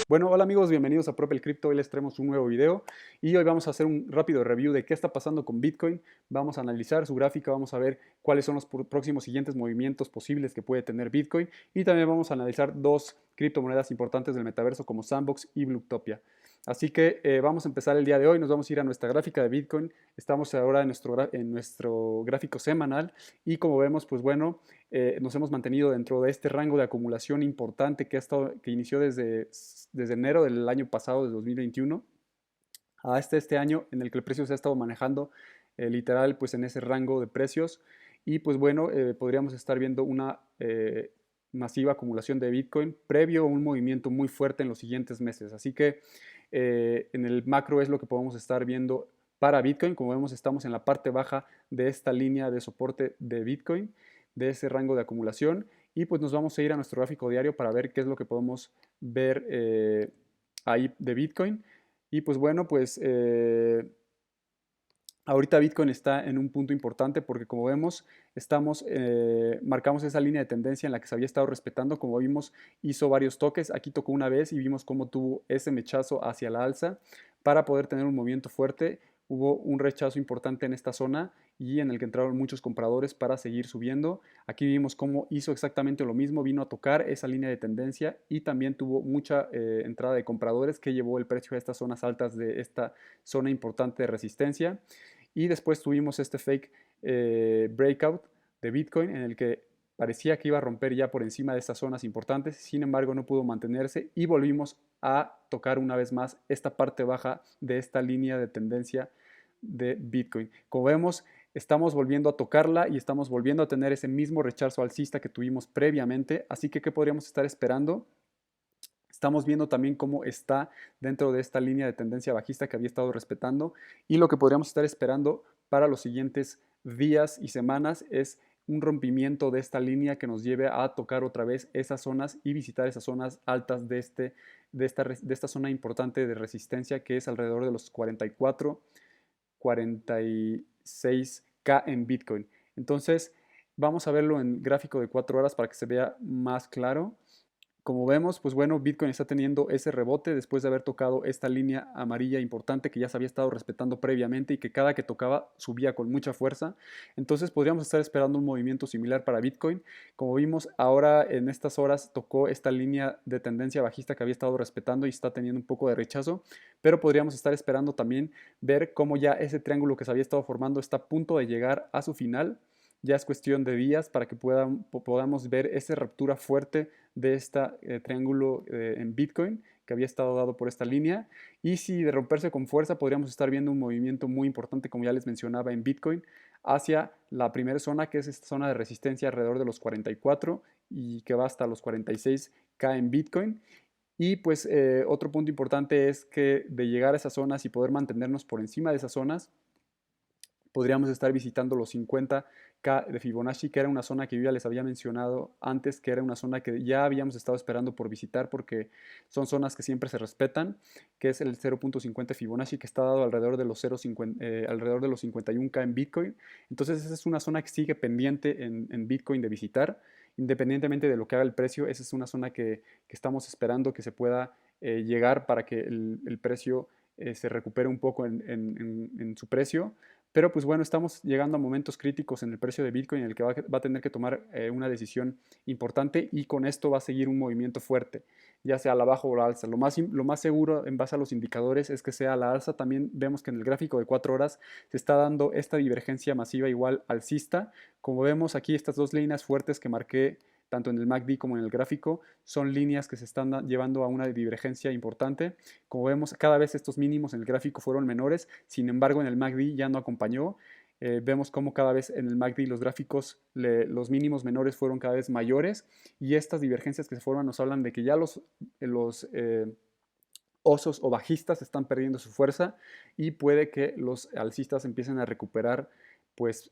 Bueno, hola amigos, bienvenidos a Propel Crypto. Hoy les traemos un nuevo video y hoy vamos a hacer un rápido review de qué está pasando con Bitcoin. Vamos a analizar su gráfica, vamos a ver cuáles son los próximos siguientes movimientos posibles que puede tener Bitcoin y también vamos a analizar dos criptomonedas importantes del metaverso como Sandbox y Blutopia. Así que vamos a empezar el día de hoy, nos vamos a ir a nuestra gráfica de Bitcoin. Estamos ahora en nuestro gráfico semanal y como vemos, pues bueno, nos hemos mantenido dentro de este rango de acumulación importante que inició desde enero del año pasado, de 2021, a este año en el que el precio se ha estado manejando literal pues en ese rango de precios y pues bueno, podríamos estar viendo una masiva acumulación de Bitcoin previo a un movimiento muy fuerte en los siguientes meses. Así que en el macro es lo que podemos estar viendo para Bitcoin. Como vemos, estamos en la parte baja de esta línea de soporte de Bitcoin, de ese rango de acumulación. Y pues nos vamos a ir a nuestro gráfico diario para ver qué es lo que podemos ver ahí de Bitcoin. Y pues bueno, pues ahorita Bitcoin está en un punto importante porque como vemos, marcamos esa línea de tendencia en la que se había estado respetando. Como vimos, hizo varios toques. Aquí tocó una vez y vimos cómo tuvo ese mechazo hacia la alza para poder tener un movimiento fuerte. Hubo un rechazo importante en esta zona y en el que entraron muchos compradores para seguir subiendo. Aquí vimos cómo hizo exactamente lo mismo, vino a tocar esa línea de tendencia y también tuvo mucha entrada de compradores que llevó el precio a estas zonas altas de esta zona importante de resistencia. Y después tuvimos este fake breakout de Bitcoin en el que parecía que iba a romper ya por encima de estas zonas importantes, sin embargo no pudo mantenerse y volvimos a tocar una vez más esta parte baja de esta línea de tendencia de Bitcoin. Como vemos, estamos volviendo a tocarla y estamos volviendo a tener ese mismo rechazo alcista que tuvimos previamente, así que ¿qué podríamos estar esperando? Estamos viendo también cómo está dentro de esta línea de tendencia bajista que había estado respetando y lo que podríamos estar esperando para los siguientes días y semanas es un rompimiento de esta línea que nos lleve a tocar otra vez esas zonas y visitar esas zonas altas de esta zona importante de resistencia que es alrededor de los 44, 46K en Bitcoin. Entonces, vamos a verlo en gráfico de 4 horas para que se vea más claro. Como vemos, pues bueno, Bitcoin está teniendo ese rebote después de haber tocado esta línea amarilla importante que ya se había estado respetando previamente y que cada que tocaba subía con mucha fuerza. Entonces podríamos estar esperando un movimiento similar para Bitcoin. Como vimos, ahora en estas horas tocó esta línea de tendencia bajista que había estado respetando y está teniendo un poco de rechazo, pero podríamos estar esperando también ver cómo ya ese triángulo que se había estado formando está a punto de llegar a su final. Ya es cuestión de días para que podamos ver esa ruptura fuerte de este triángulo en Bitcoin que había estado dado por esta línea. Y si de romperse con fuerza, podríamos estar viendo un movimiento muy importante, como ya les mencionaba, en Bitcoin, hacia la primera zona, que es esta zona de resistencia alrededor de los 44 y que va hasta los 46K en Bitcoin. Y pues otro punto importante es que de llegar a esas zonas y poder mantenernos por encima de esas zonas, podríamos estar visitando los 50K de Fibonacci, que era una zona que yo ya les había mencionado antes, que era una zona que ya habíamos estado esperando por visitar porque son zonas que siempre se respetan, que es el 0.50 Fibonacci, que está dado alrededor de los, 0.50, alrededor de los 51K en Bitcoin. Entonces esa es una zona que sigue pendiente en Bitcoin de visitar, independientemente de lo que haga el precio. Esa es una zona que estamos esperando que se pueda llegar para que el precio se recupere un poco en su precio. Pero pues bueno, estamos llegando a momentos críticos en el precio de Bitcoin en el que va a tener que tomar una decisión importante y con esto va a seguir un movimiento fuerte, ya sea a la baja o a la alza. Lo más seguro en base a los indicadores es que sea a la alza. También vemos que en el gráfico de 4 horas se está dando esta divergencia masiva igual alcista. Como vemos aquí, estas dos líneas fuertes que marqué tanto en el MACD como en el gráfico, son líneas que se están llevando a una divergencia importante. Como vemos, cada vez estos mínimos en el gráfico fueron menores, sin embargo en el MACD ya no acompañó. Vemos cómo cada vez en el MACD los gráficos, los mínimos menores fueron cada vez mayores y estas divergencias que se forman nos hablan de que ya los osos o bajistas están perdiendo su fuerza y puede que los alcistas empiecen a recuperar pues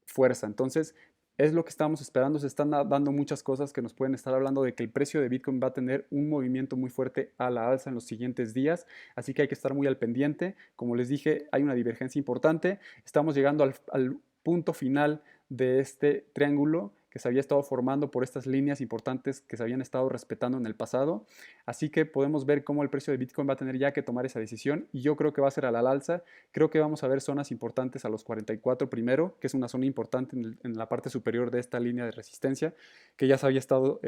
fuerza. Entonces, es lo que estamos esperando. Se están dando muchas cosas que nos pueden estar hablando de que el precio de Bitcoin va a tener un movimiento muy fuerte a la alza en los siguientes días. Así que hay que estar muy al pendiente. Como les dije, hay una divergencia importante. Estamos llegando al punto final de este triángulo que se había estado formando por estas líneas importantes que se habían estado respetando en el pasado. Así que podemos ver cómo el precio de Bitcoin va a tener ya que tomar esa decisión y yo creo que va a ser a la alza. Creo que vamos a ver zonas importantes a los 44 primero, que es una zona importante en la parte superior de esta línea de resistencia que ya se había estado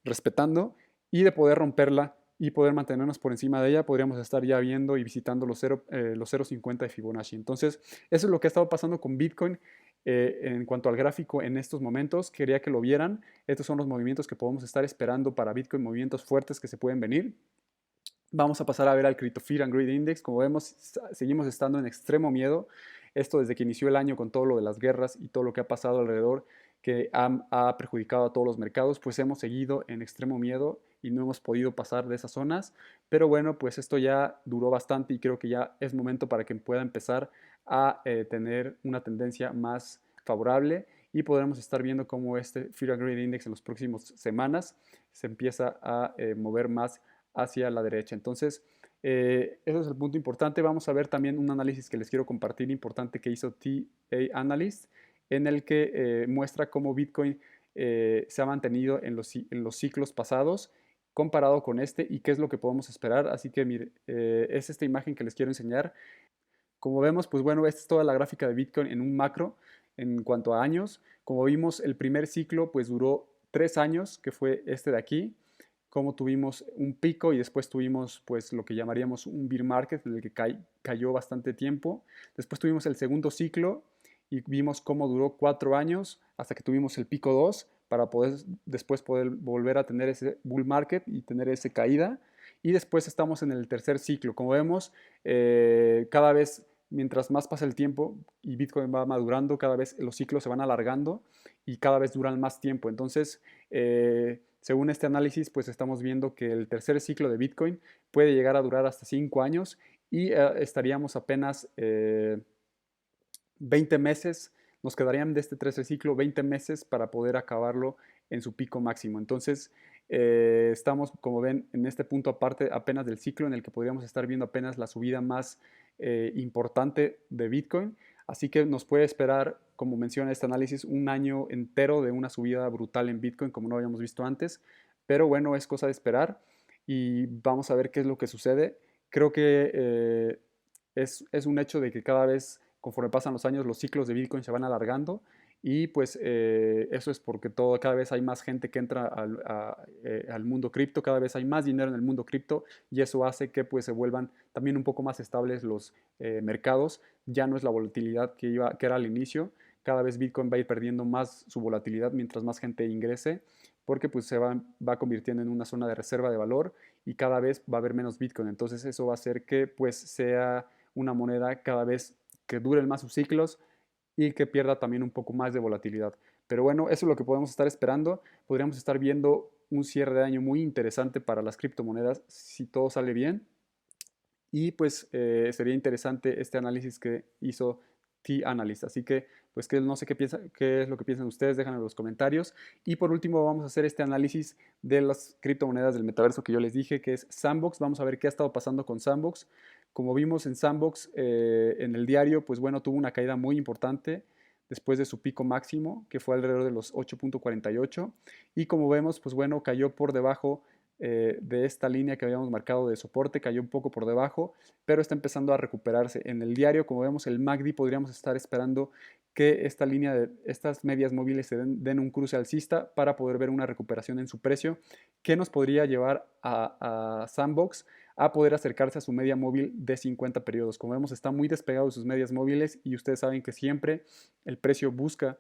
respetando, y de poder romperla y poder mantenernos por encima de ella, podríamos estar ya viendo y visitando los 0.50 de Fibonacci. Entonces, eso es lo que ha estado pasando con Bitcoin en cuanto al gráfico en estos momentos. Quería que lo vieran. Estos son los movimientos que podemos estar esperando para Bitcoin, movimientos fuertes que se pueden venir. Vamos a pasar a ver al Crypto Fear and Greed Index. Como vemos, seguimos estando en extremo miedo. Esto desde que inició el año con todo lo de las guerras y todo lo que ha pasado alrededor, que ha perjudicado a todos los mercados, pues hemos seguido en extremo miedo y no hemos podido pasar de esas zonas. Pero bueno, pues esto ya duró bastante y creo que ya es momento para que pueda empezar a tener una tendencia más favorable y podremos estar viendo cómo este Fear and Greed Index en las próximas semanas se empieza a mover más hacia la derecha. Entonces, ese es el punto importante. Vamos a ver también un análisis que les quiero compartir importante que hizo TA Analyst, en el que muestra cómo Bitcoin se ha mantenido en los ciclos pasados comparado con este y qué es lo que podemos esperar. Así que mire, es esta imagen que les quiero enseñar. Como vemos, pues bueno, esta es toda la gráfica de Bitcoin en un macro en cuanto a años. Como vimos, el primer ciclo pues duró 3 años, que fue este de aquí, como tuvimos un pico y después tuvimos pues lo que llamaríamos un bear market en el que cayó bastante tiempo. Después tuvimos el segundo ciclo y vimos cómo duró 4 años hasta que tuvimos el pico 2 para después poder volver a tener ese bull market y tener esa caída. Y después estamos en el tercer ciclo. Como vemos, cada vez mientras más pasa el tiempo y Bitcoin va madurando, cada vez los ciclos se van alargando y cada vez duran más tiempo. Entonces, según este análisis, pues estamos viendo que el tercer ciclo de Bitcoin puede llegar a durar hasta 5 años y estaríamos apenas 20 meses, nos quedarían de este tercer ciclo 20 meses para poder acabarlo en su pico máximo. Entonces, estamos, como ven, en este punto aparte apenas del ciclo en el que podríamos estar viendo apenas la subida más importante de Bitcoin. Así que nos puede esperar, como menciona este análisis, un año entero de una subida brutal en Bitcoin como no habíamos visto antes. Pero bueno, es cosa de esperar y vamos a ver qué es lo que sucede. Creo que es un hecho de que cada vez, conforme pasan los años, los ciclos de Bitcoin se van alargando y pues eso es porque cada vez hay más gente que entra al mundo cripto, cada vez hay más dinero en el mundo cripto y eso hace que pues se vuelvan también un poco más estables los mercados. Ya no es la volatilidad que era al inicio, cada vez Bitcoin va a ir perdiendo más su volatilidad mientras más gente ingrese, porque pues va convirtiendo en una zona de reserva de valor y cada vez va a haber menos Bitcoin. Entonces eso va a hacer que pues sea una moneda cada vez que duren más sus ciclos y que pierda también un poco más de volatilidad. Pero bueno, eso es lo que podemos estar esperando. Podríamos estar viendo un cierre de año muy interesante para las criptomonedas si todo sale bien. Y pues sería interesante este análisis que hizo T-Analyst. Así que, pues que no sé qué es lo que piensan ustedes, déjenlo en los comentarios. Y por último vamos a hacer este análisis de las criptomonedas del metaverso que yo les dije, que es Sandbox. Vamos a ver qué ha estado pasando con Sandbox. Como vimos en Sandbox, en el diario, pues bueno, tuvo una caída muy importante después de su pico máximo, que fue alrededor de los 8.48. Y como vemos, pues bueno, cayó por debajo de esta línea que habíamos marcado de soporte, cayó un poco por debajo, pero está empezando a recuperarse. En el diario, como vemos, el MACD podríamos estar esperando que esta línea de estas medias móviles se den un cruce alcista para poder ver una recuperación en su precio que nos podría llevar a Sandbox a poder acercarse a su media móvil de 50 periodos. Como vemos, está muy despegado de sus medias móviles y ustedes saben que siempre el precio busca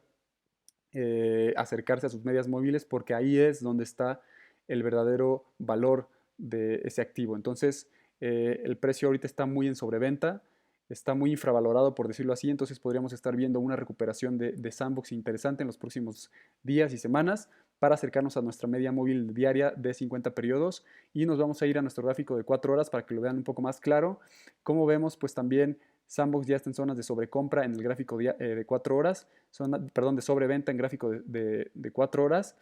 acercarse a sus medias móviles porque ahí es donde está el verdadero valor de ese activo. Entonces, el precio ahorita está muy en sobreventa, está muy infravalorado, por decirlo así, entonces podríamos estar viendo una recuperación de Sandbox interesante en los próximos días y semanas para acercarnos a nuestra media móvil diaria de 50 periodos y nos vamos a ir a nuestro gráfico de 4 horas para que lo vean un poco más claro. Como vemos, pues también Sandbox ya está en zonas de sobrecompra en el gráfico de 4 horas, perdón, de sobreventa en gráfico de 4 horas.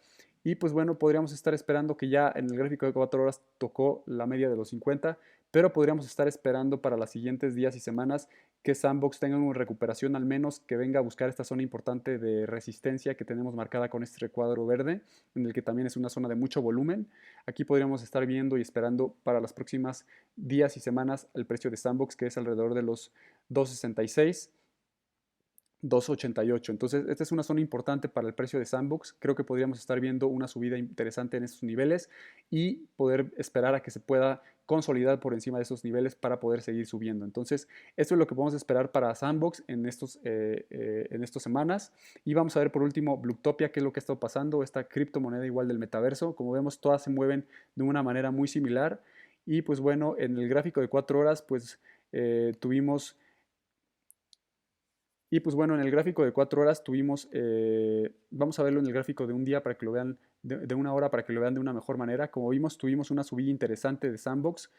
Y pues bueno, podríamos estar esperando que ya en el gráfico de 4 horas tocó la media de los 50, pero podríamos estar esperando para los siguientes días y semanas que Sandbox tenga una recuperación al menos que venga a buscar esta zona importante de resistencia que tenemos marcada con este recuadro verde, en el que también es una zona de mucho volumen. Aquí podríamos estar viendo y esperando para las próximas días y semanas el precio de Sandbox, que es alrededor de los 2.66. 2.88. Entonces, esta es una zona importante para el precio de Sandbox. Creo que podríamos estar viendo una subida interesante en estos niveles y poder esperar a que se pueda consolidar por encima de esos niveles para poder seguir subiendo. Entonces, esto es lo que podemos esperar para Sandbox en estas semanas. Y vamos a ver por último Blutopia, qué es lo que ha estado pasando, esta criptomoneda igual del metaverso. Como vemos, todas se mueven de una manera muy similar. Y pues bueno, en el gráfico de 4 horas, pues tuvimos y pues bueno, en el gráfico de 4 horas tuvimos, vamos a verlo en el gráfico de un día para que lo vean, de una hora para que lo vean de una mejor manera. Como vimos, tuvimos una subida interesante de Sandbox,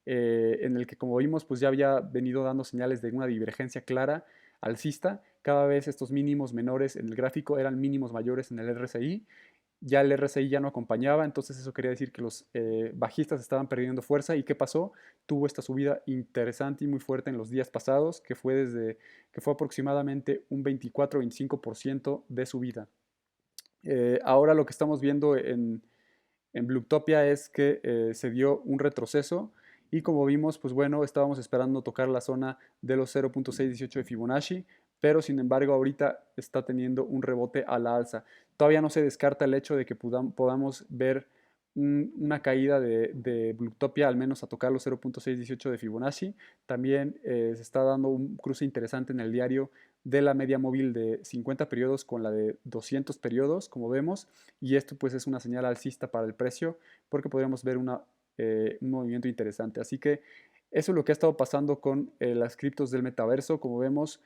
en el que como vimos, pues ya había venido dando señales de una divergencia clara alcista. Cada vez estos mínimos menores en el gráfico eran mínimos mayores en el RSI. Ya el RSI ya no acompañaba, entonces eso quería decir que los bajistas estaban perdiendo fuerza. ¿Y qué pasó? Tuvo esta subida interesante y muy fuerte en los días pasados, que fue aproximadamente un 24-25% de subida. Ahora lo que estamos viendo en Blutopia es que se dio un retroceso y como vimos, pues bueno, estábamos esperando tocar la zona de los 0.618 de Fibonacci, pero sin embargo ahorita está teniendo un rebote a la alza. Todavía no se descarta el hecho de que podamos ver una caída de Blutopia, al menos a tocar los 0.618 de Fibonacci. También se está dando un cruce interesante en el diario de la media móvil de 50 periodos con la de 200 periodos, como vemos, y esto pues es una señal alcista para el precio porque podríamos ver un movimiento interesante. Así que eso es lo que ha estado pasando con las criptos del metaverso. Como vemos,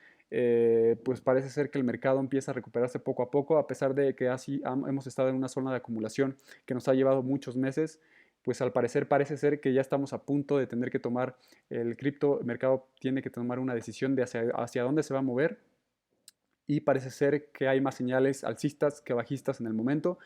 pues parece ser que el mercado empieza a recuperarse poco a poco, a pesar de que así hemos estado en una zona de acumulación que nos ha llevado muchos meses. Pues al parecer parece ser que ya estamos a punto de tener que tomar, el cripto mercado tiene que tomar una decisión de hacia dónde se va a mover y parece ser que hay más señales alcistas que bajistas en el momento,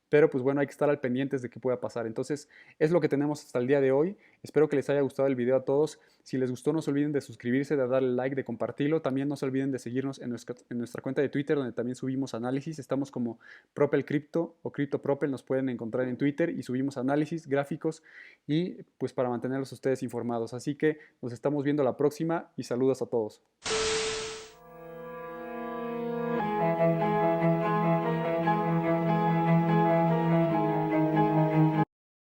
pero pues bueno, hay que estar al pendientes de qué pueda pasar. Entonces, es lo que tenemos hasta el día de hoy. Espero que les haya gustado el video a todos. Si les gustó, no se olviden de suscribirse, de darle like, de compartirlo. También no se olviden de seguirnos en nuestra cuenta de Twitter, donde también subimos análisis. Estamos como Propel Crypto o Crypto Propel, nos pueden encontrar en Twitter y subimos análisis, gráficos y pues para mantenerlos ustedes informados. Así que nos estamos viendo la próxima y saludos a todos.